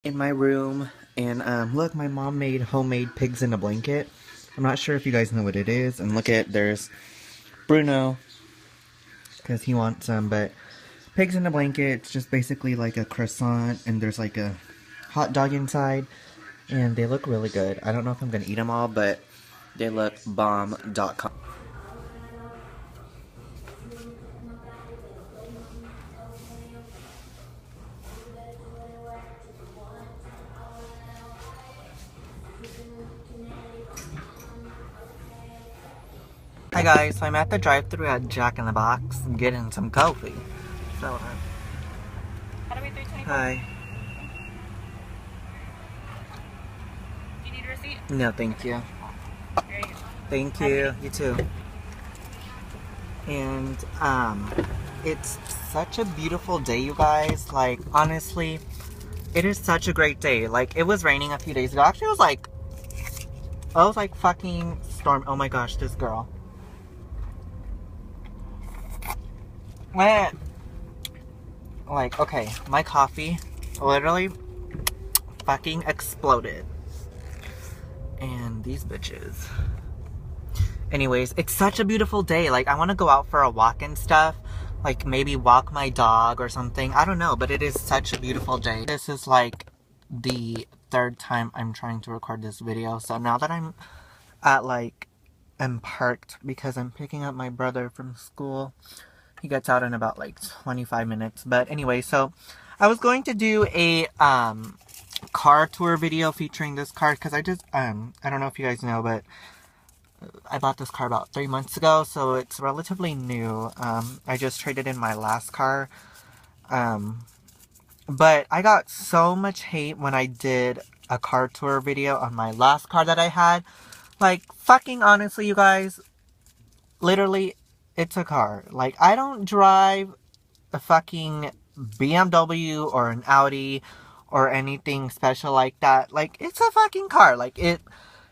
In my room, and look, my mom made homemade pigs in a blanket. I'm not sure if you guys know what it is, and look there's Bruno, because he wants some, but pigs in a blanket, it's just basically like a croissant, and there's like a hot dog inside, and they look really good. I don't know if I'm gonna eat them all, but they look bomb.com. Hi guys, so I'm at the drive-thru at Jack in the Box getting some coffee. So, hi. Do you need a receipt? No, thank you. Here you go. Thank you. You too. And, it's such a beautiful day, you guys. Like, honestly, it is such a great day. Like, it was raining a few days ago. Actually, it was like fucking storm. Oh my gosh, this girl. Eh. Like, okay, my coffee literally fucking exploded. And these bitches. Anyways, it's such a beautiful day. Like, I want to go out for a walk and stuff. Like, maybe walk my dog or something. I don't know, but it is such a beautiful day. This is, like, the third time I'm trying to record this video. So now that I'm at, like, I'm parked because I'm picking up my brother from school. He gets out in about, like, 25 minutes. But anyway, so I was going to do a, car tour video featuring this car. Because I just, I don't know if you guys know, but I bought this car about 3 months ago, so it's relatively new. I just traded in my last car. But I got so much hate when I did a car tour video on my last car that I had. Like, fucking honestly, you guys, literally, it's a car. Like, I don't drive a fucking BMW or an Audi or anything special like that. Like, it's a fucking car. Like, it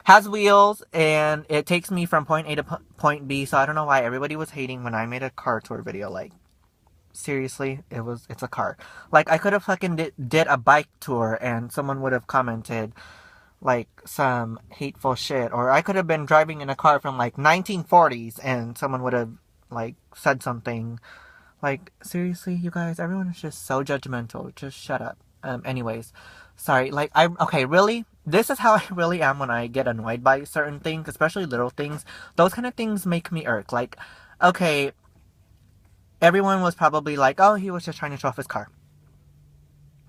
has wheels, and it takes me from point A to point B, so I don't know why everybody was hating when I made a car tour video. Like, seriously, it's a car. Like, I could have fucking did a bike tour, and someone would have commented, like, some hateful shit, or I could have been driving in a car from, like, 1940s, and someone would have, like, said something. Like, seriously, you guys, everyone is just so judgmental. Just shut up. Anyways, sorry, like, okay, really? This is how I really am when I get annoyed by certain things, especially little things. Those kind of things make me irk. Like, okay, everyone was probably like, oh, he was just trying to show off his car.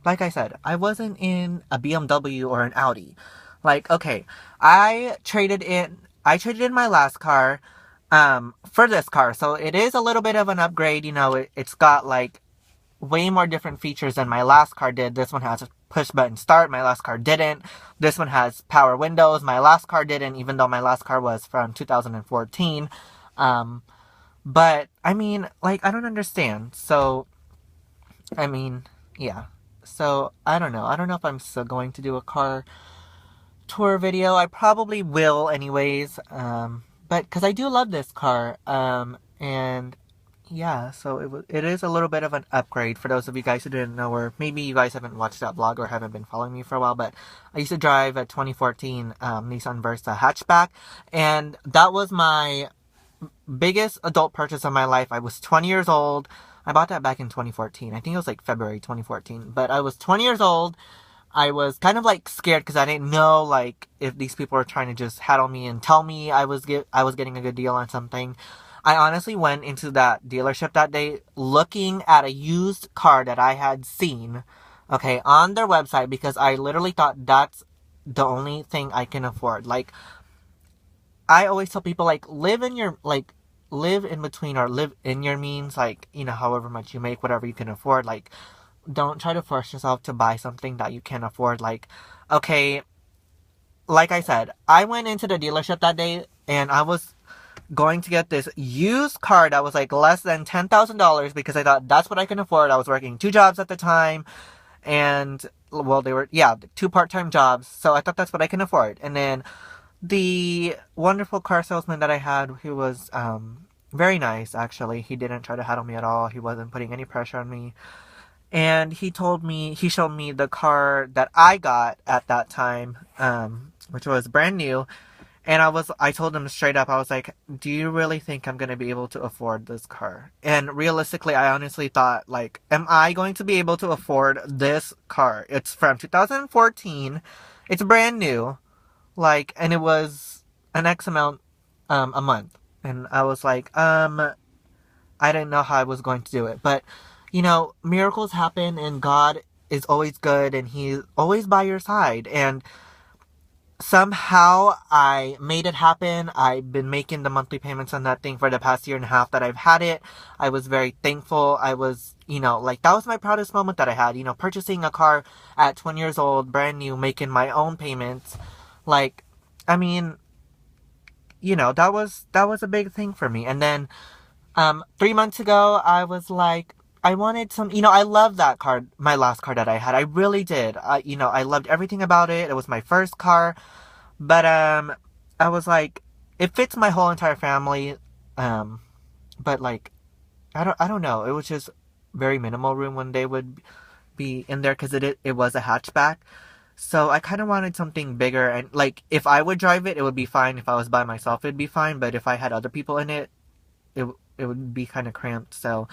Like I said, I wasn't in a BMW or an Audi. Like, okay, I traded in my last car, for this car. So it is a little bit of an upgrade, you know, it's got, like, way more different features than my last car did. This one has a push button start. My last car didn't. This one has power windows. My last car didn't, even though my last car was from 2014. But, I mean, like, I don't understand. So, I mean, yeah. So, I don't know. I don't know if I'm still going to do a car tour video. I probably will anyways. But, because I do love this car. And yeah, so it is a little bit of an upgrade for those of you guys who didn't know, or maybe you guys haven't watched that vlog or haven't been following me for a while, but I used to drive a 2014 Nissan Versa hatchback, and that was my biggest adult purchase of my life. I was 20 years old. I bought that back in 2014. I think it was like February 2014, but I was 20 years old. I was kind of, like, scared because I didn't know, like, if these people were trying to just haddle me and tell me I was getting a good deal on something. I honestly went into that dealership that day looking at a used car that I had seen, okay, on their website, because I literally thought that's the only thing I can afford. Like, I always tell people, like, live in between, or live in your means, like, you know, however much you make, whatever you can afford. Like, don't try to force yourself to buy something that you can't afford. Like, okay, like I said, I went into the dealership that day, and I was going to get this used car that was, like, less than $10,000, because I thought that's what I can afford. I was working 2 jobs at the time, and, well, they were, yeah, 2 part-time jobs, so I thought that's what I can afford. And then the wonderful car salesman that I had, who was very nice, actually. He didn't try to haddle me at all. He wasn't putting any pressure on me. And he showed me the car that I got at that time, which was brand new. And I told him straight up, I was like, do you really think I'm going to be able to afford this car? And realistically, I honestly thought, like, am I going to be able to afford this car? It's from 2014. It's brand new. Like, and it was an X amount, a month. And I was like, I didn't know how I was going to do it. But, miracles happen and God is always good and He's always by your side. And somehow I made it happen. I've been making the monthly payments on that thing for the past year and a half that I've had it. I was very thankful. I was, like, that was my proudest moment that I had, purchasing a car at 20 years old, brand new, making my own payments. Like, I mean, that was a big thing for me. And then 3 months ago, I was like, I wanted some, I loved that car, my last car that I had. I really did. I loved everything about it. It was my first car. But, I was like, it fits my whole entire family. But like, I don't know. It was just very minimal room when they would be in there because it was a hatchback. So I kind of wanted something bigger, and like, if I would drive it, it would be fine. If I was by myself, it'd be fine. But if I had other people in it, it would be kind of cramped. So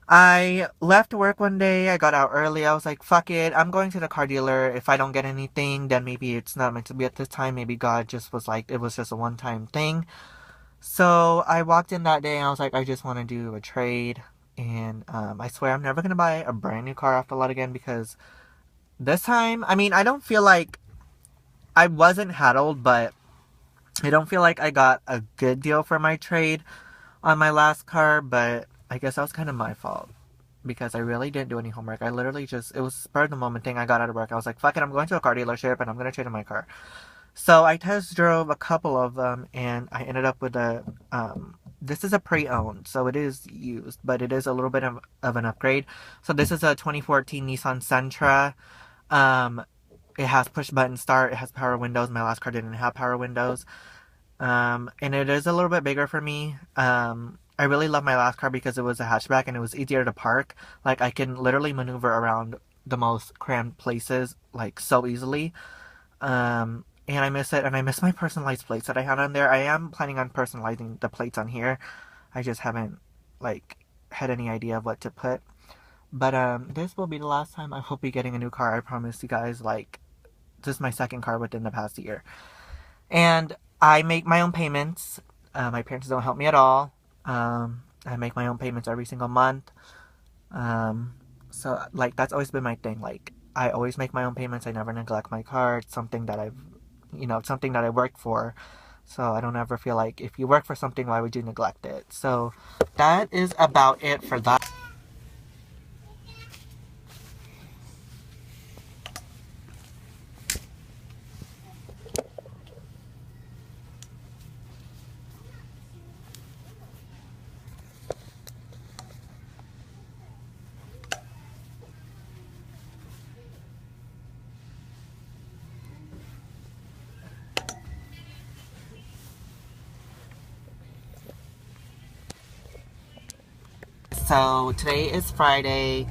I left work one day. I got out early. I was like, fuck it. I'm going to the car dealer. If I don't get anything, then maybe it's not meant to be at this time. Maybe God just was like, it was just a one-time thing. So I walked in that day and I was like, I just want to do a trade. And I swear I'm never going to buy a brand new car off the lot again, because this time, I mean, I don't feel like I wasn't haddled, but I don't feel like I got a good deal for my trade on my last car. But I guess that was kind of my fault, because I really didn't do any homework. I literally it was spur of the moment thing. I got out of work. I was like, fuck it, I'm going to a car dealership and I'm going to trade in my car. So I test drove a couple of them and I ended up with this is a pre-owned, so it is used, but it is a little bit of an upgrade. So this is a 2014 Nissan Sentra. It has push button start. It has power windows. My last car didn't have power windows. And it is a little bit bigger for me. I really love my last car because it was a hatchback and it was easier to park. Like, I can literally maneuver around the most cramped places, like, so easily. And I miss it, and I miss my personalized plates that I had on there. I am planning on personalizing the plates on here. I just haven't, like, had any idea of what to put. But, this will be the last time I will be getting a new car. I promise you guys. Like, this is my second car within the past year. And I make my own payments. My parents don't help me at all. I make my own payments every single month. So, like, that's always been my thing. Like, I always make my own payments. I never neglect my car. It's something that something that I worked for. So I don't ever feel like, if you work for something, why would you neglect it? So that is about it for that. So today is Friday,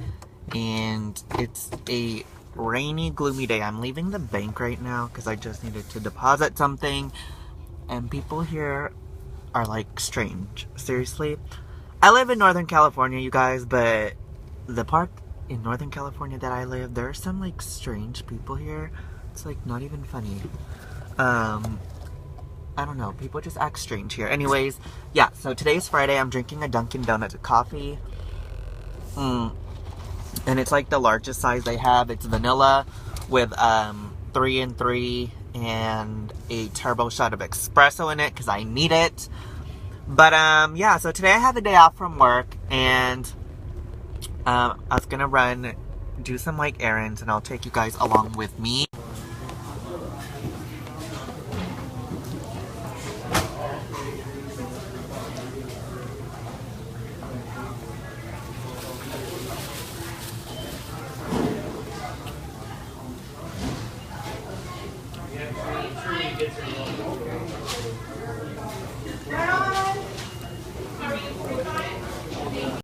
and it's a rainy, gloomy day. I'm leaving the bank right now because I just needed to deposit something, and people here are like strange. Seriously. I live in Northern California, you guys, but the part in Northern California that I live, there are some like strange people here. It's like not even funny. I don't know. People just act strange here. Anyways, yeah, so today's Friday. I'm drinking a Dunkin' Donuts coffee. And it's like the largest size they have. It's vanilla with 3 and 3 and a turbo shot of espresso in it because I need it. But yeah, so today I had the day off from work, and I was gonna do some like errands, and I'll take you guys along with me.